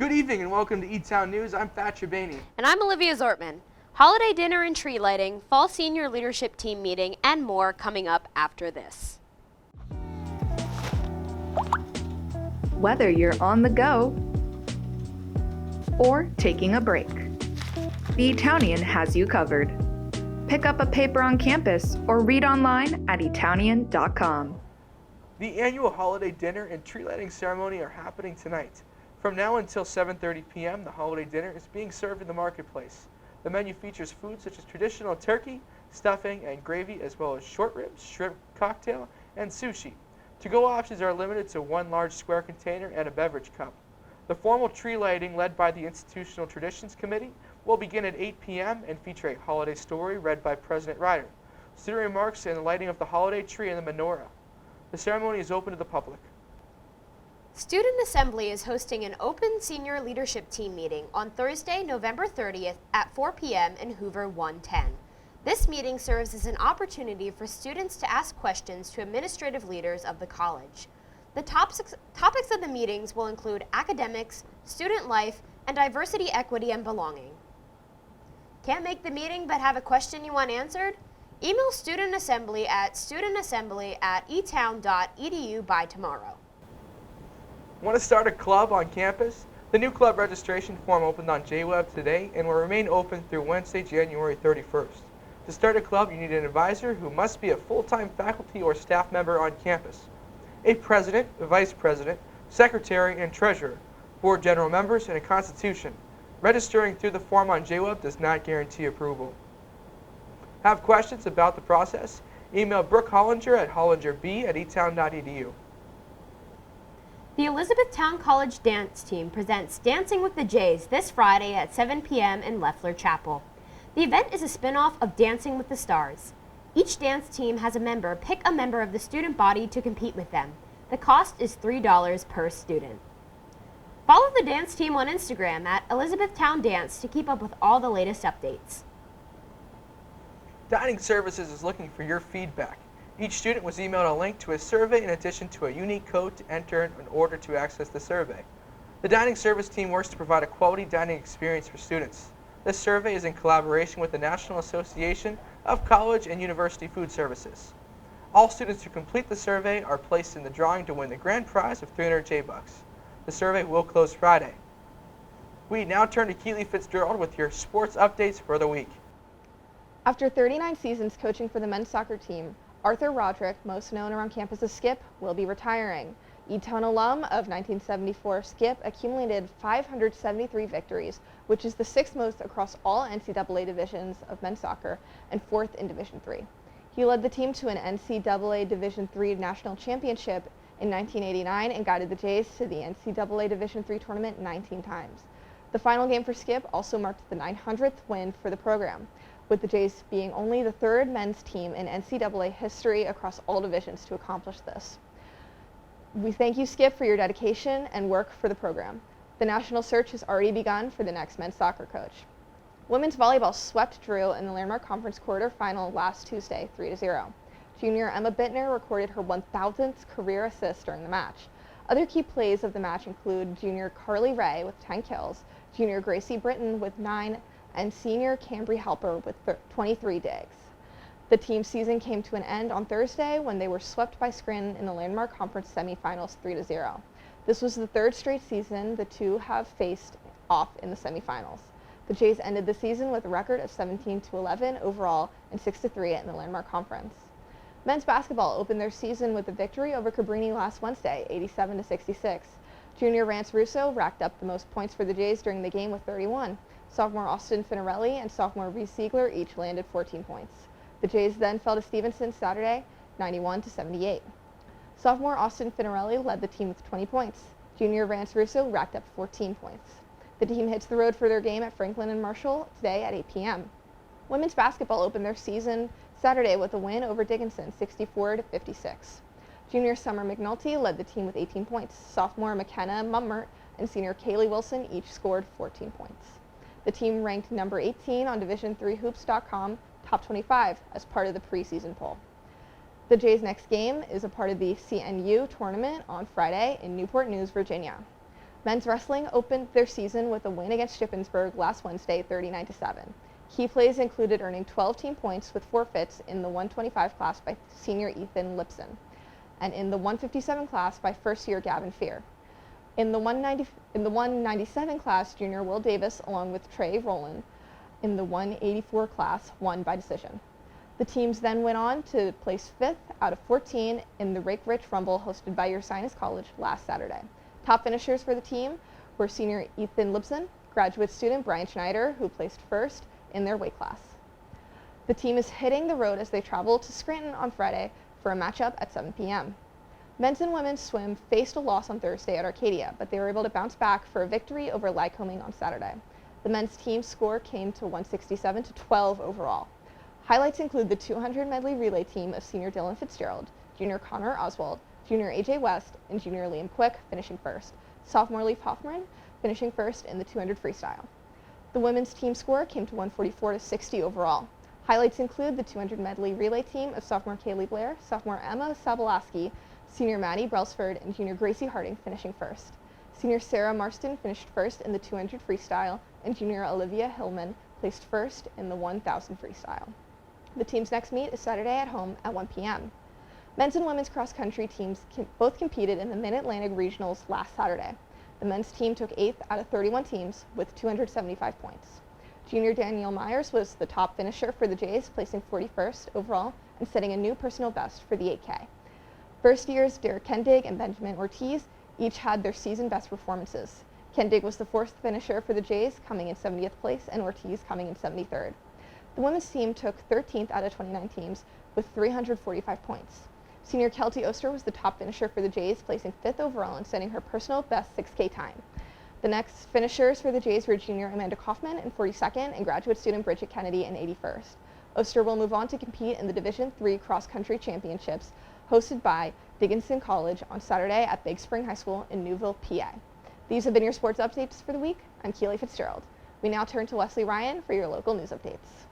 Good evening and welcome to Etown News. I'm Thatcher Bainey. And I'm Olivia Zortman. Holiday dinner and tree lighting, fall senior leadership team meeting, and more coming up after this. Whether you're on the go or taking a break, the Etownian has you covered. Pick up a paper on campus or read online at etownian.com. The annual holiday dinner and tree lighting ceremony are happening tonight. From now until 7:30 p.m., the holiday dinner is being served in the marketplace. The menu features food such as traditional turkey, stuffing, and gravy, as well as short ribs, shrimp cocktail, and sushi. To-go options are limited to one large square container and a beverage cup. The formal tree lighting, led by the Institutional Traditions Committee, will begin at 8 p.m. and feature a holiday story read by President Ryder, student remarks, and the lighting of the holiday tree and the menorah. The ceremony is open to the public. Student Assembly is hosting an open senior leadership team meeting on Thursday, November 30th at 4 p.m. in Hoover 110. This meeting serves as an opportunity for students to ask questions to administrative leaders of the college. The topics of the meetings will include academics, student life, and diversity, equity, and belonging. Can't make the meeting but have a question you want answered? Email Student Assembly at studentassembly@etown.edu by tomorrow. Want to start a club on campus? The new club registration form opened on JWeb today and will remain open through Wednesday, January 31st. To start a club, you need an advisor who must be a full-time faculty or staff member on campus, a president, a vice president, secretary, and treasurer, board general members, and a constitution. Registering through the form on JWeb does not guarantee approval. Have questions about the process? Email Brooke Hollinger at hollingerb@etown.edu. The Elizabethtown College Dance Team presents Dancing with the Jays this Friday at 7 p.m. in Leffler Chapel. The event is a spin-off of Dancing with the Stars. Each dance team has a member pick a member of the student body to compete with them. The cost is $3 per student. Follow the dance team on Instagram at Elizabethtown Dance to keep up with all the latest updates. Dining Services is looking for your feedback. Each student was emailed a link to a survey in addition to a unique code to enter in order to access the survey. The Dining Service team works to provide a quality dining experience for students. This survey is in collaboration with the National Association of College and University Food Services. All students who complete the survey are placed in the drawing to win the grand prize of $300 J-Bucks. The survey will close Friday. We now turn to Keely Fitzgerald with your sports updates for the week. After 39 seasons coaching for the men's soccer team, Arthur Roderick, most known around campus as Skip, will be retiring. Etown alum of 1974, Skip accumulated 573 victories, which is the sixth most across all NCAA divisions of men's soccer and fourth in Division III. He led the team to an NCAA Division III national championship in 1989 and guided the Jays to the NCAA Division III tournament 19 times. The final game for Skip also marked the 900th win for the program, with the Jays being only the third men's team in NCAA history across all divisions to accomplish this. We thank you, Skip, for your dedication and work for the program. The national search has already begun for the next men's soccer coach. Women's volleyball swept Drew in the Landmark Conference quarterfinal last Tuesday, 3-0. Junior Emma Bittner recorded her 1,000th career assist during the match. Other key plays of the match include junior Carly Ray with 10 kills, junior Gracie Britton with 9, and senior Cambry Helper with 23 digs. The team's season came to an end on Thursday when they were swept by Scranton in the Landmark Conference semifinals 3-0. This was the third straight season the two have faced off in the semifinals. The Jays ended the season with a record of 17-11 overall and 6-3 in the Landmark Conference. Men's basketball opened their season with a victory over Cabrini last Wednesday, 87-66. Junior Rance Russo racked up the most points for the Jays during the game with 31. Sophomore Austin Finarelli and sophomore Reese Ziegler each landed 14 points. The Jays then fell to Stevenson Saturday, 91-78. Sophomore Austin Finarelli led the team with 20 points. Junior Rance Russo racked up 14 points. The team hits the road for their game at Franklin and Marshall today at 8 p.m. Women's basketball opened their season Saturday with a win over Dickinson, 64-56. Junior Summer McNulty led the team with 18 points. Sophomore McKenna Mummert and senior Kaylee Wilson each scored 14 points. The team ranked number 18 on Division3Hoops.com top 25 as part of the preseason poll. The Jays' next game is a part of the CNU tournament on Friday in Newport News, Virginia. Men's wrestling opened their season with a win against Spielgberg last Wednesday, 39-7. Key plays included earning 12 team points with forfeits in the 125 class by senior Ethan Lipson, and in the 157 class by first-year Gavin Fear. In the 197 class, junior Will Davis, along with Trey Rowland, in the 184 class, won by decision. The teams then went on to place 5th out of 14 in the Rake Rich Rumble hosted by Ursinus College last Saturday. Top finishers for the team were senior Ethan Lipson, graduate student Brian Schneider, who placed 1st in their weight class. The team is hitting the road as they travel to Scranton on Friday for a matchup at 7 p.m. Men's and women's swim faced a loss on Thursday at Arcadia, but they were able to bounce back for a victory over Lycoming on Saturday. The men's team score came to 167-12 overall. Highlights include the 200 medley relay team of senior Dylan Fitzgerald, junior Connor Oswald, junior AJ West, and junior Liam Quick finishing 1st. Sophomore Leaf Hoffman finishing 1st in the 200 freestyle. The women's team score came to 144-60 overall. Highlights include the 200 medley relay team of sophomore Kaylee Blair, sophomore Emma Sabalaski, senior Maddie Brelsford, and junior Gracie Harding finishing 1st. Senior Sarah Marston finished 1st in the 200 freestyle, and junior Olivia Hillman placed 1st in the 1000 freestyle. The team's next meet is Saturday at home at 1 p.m. Men's and women's cross-country teams both competed in the Mid-Atlantic Regionals last Saturday. The men's team took 8th out of 31 teams with 275 points. Junior Daniel Myers was the top finisher for the Jays, placing 41st overall and setting a new personal best for the 8K. First years Derek Kendig and Benjamin Ortiz each had their season best performances. Kendig was the 4th finisher for the Jays, coming in 70th place, and Ortiz coming in 73rd. The women's team took 13th out of 29 teams with 345 points. Senior Kelty Oster was the top finisher for the Jays, placing 5th overall and setting her personal best 6K time. The next finishers for the Jays were junior Amanda Kaufman in 42nd and graduate student Bridget Kennedy in 81st. Oster will move on to compete in the Division III cross-country championships hosted by Dickinson College on Saturday at Big Spring High School in Newville, PA. These have been your sports updates for the week. I'm Keely Fitzgerald. We now turn to Wesley Ryan for your local news updates.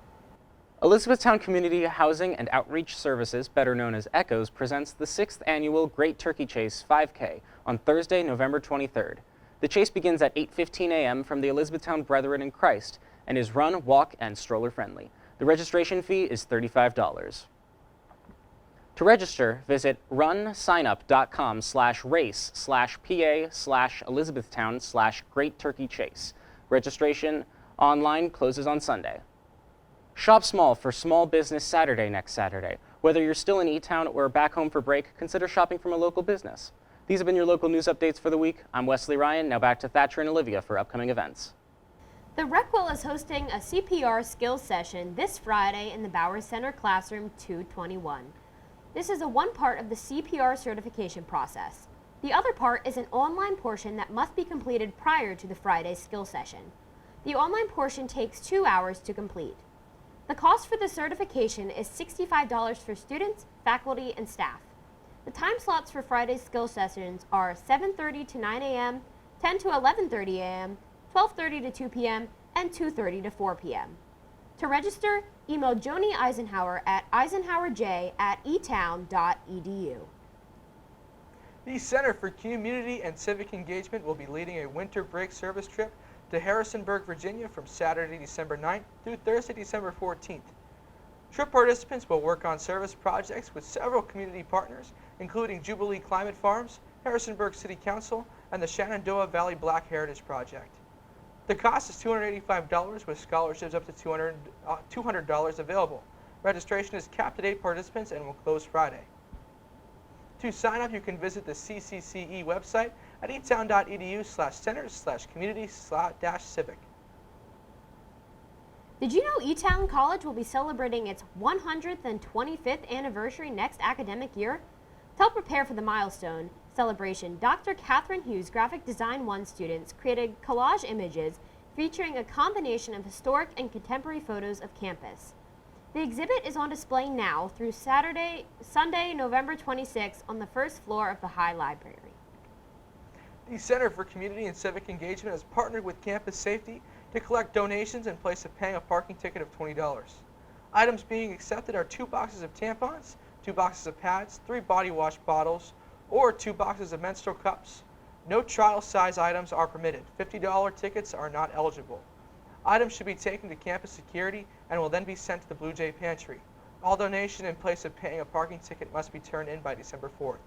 Elizabethtown Community Housing and Outreach Services, better known as ECHOS, presents the 6th annual Great Turkey Chase 5K on Thursday, November 23rd. The chase begins at 8:15 a.m. from the Elizabethtown Brethren in Christ and is run, walk, and stroller friendly. The registration fee is $35. To register, visit runsignup.com/race/PA/Elizabethtown/Great Turkey Chase. Registration online closes on Sunday. Shop small for Small Business Saturday next Saturday. Whether you're still in Etown or back home for break, consider shopping from a local business. These have been your local news updates for the week. I'm Wesley Ryan. Now back to Thatcher and Olivia for upcoming events. The Recwell is hosting a CPR skills session this Friday in the Bowers Center Classroom 221. This is a one part of the CPR certification process. The other part is an online portion that must be completed prior to the Friday skill session. The online portion takes 2 hours to complete. The cost for the certification is $65 for students, faculty, and staff. The time slots for Friday's skill sessions are 7:30 to 9 a.m., 10 to 11:30 a.m., 12:30 to 2 p.m., and 2:30 to 4 p.m. To register, email Joni Eisenhower at eisenhowerj@etown.edu. The Center for Community and Civic Engagement will be leading a winter break service trip to Harrisonburg, Virginia from Saturday, December 9th through Thursday, December 14th. Trip participants will work on service projects with several community partners, including Jubilee Climate Farms, Harrisonburg City Council, and the Shenandoah Valley Black Heritage Project. The cost is $285 with scholarships up to $200 available. Registration is capped at 8 participants and will close Friday. To sign up, you can visit the CCCE website at etown.edu/centers/community/civic. Did you know Etown College will be celebrating its 125th anniversary next academic year? To help prepare for the milestone celebration, Dr. Catherine Hughes, Graphic Design 1 students, created collage images featuring a combination of historic and contemporary photos of campus. The exhibit is on display now through Sunday, November 26th on the first floor of the High Library. The Center for Community and Civic Engagement has partnered with Campus Safety to collect donations in place of paying a parking ticket of $20. Items being accepted are 2 boxes of tampons, 2 boxes of pads, 3 body wash bottles, or 2 boxes of menstrual cups. No trial size items are permitted. $50 tickets are not eligible. Items should be taken to campus security and will then be sent to the Blue Jay Pantry. All donation in place of paying a parking ticket must be turned in by December 4th.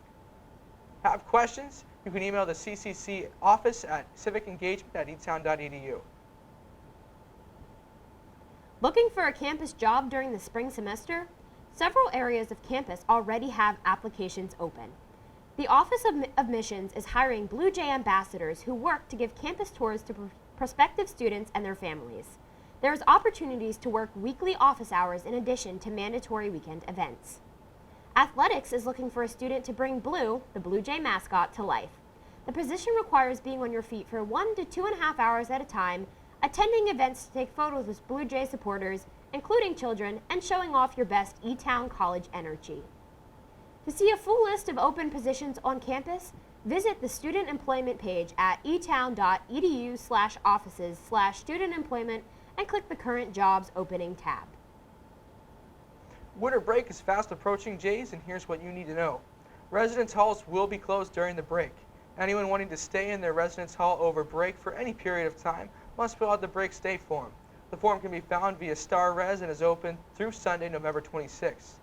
Have questions? You can email the CCC office at civicengagement@etown.edu. Looking for a campus job during the spring semester? Several areas of campus already have applications open. The Office of Admissions is hiring Blue Jay ambassadors who work to give campus tours to prospective students and their families. There's opportunities to work weekly office hours in addition to mandatory weekend events. Athletics is looking for a student to bring Blue, the Blue Jay mascot, to life. The position requires being on your feet for 1 to 2.5 hours at a time, attending events to take photos with Blue Jay supporters, including children, and showing off your best Etown College energy. To see a full list of open positions on campus, visit the student employment page at etown.edu/offices/student employment and click the current jobs opening tab. Winter break is fast approaching, Jays, and here's what you need to know. Residence halls will be closed during the break. Anyone wanting to stay in their residence hall over break for any period of time must fill out the break stay form. The form can be found via Star Res and is open through Sunday, November 26th.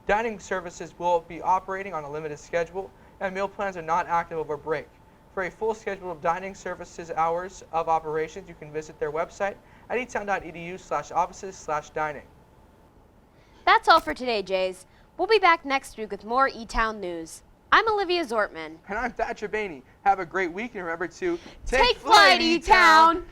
Dining services will be operating on a limited schedule, and meal plans are not active over break. For a full schedule of dining services hours of operations, you can visit their website at etown.edu/offices/dining. That's all for today, Jays. We'll be back next week with more Etown news. I'm Olivia Zortman. And I'm Thatcher Bainey. Have a great week, and remember to Take flight, Etown!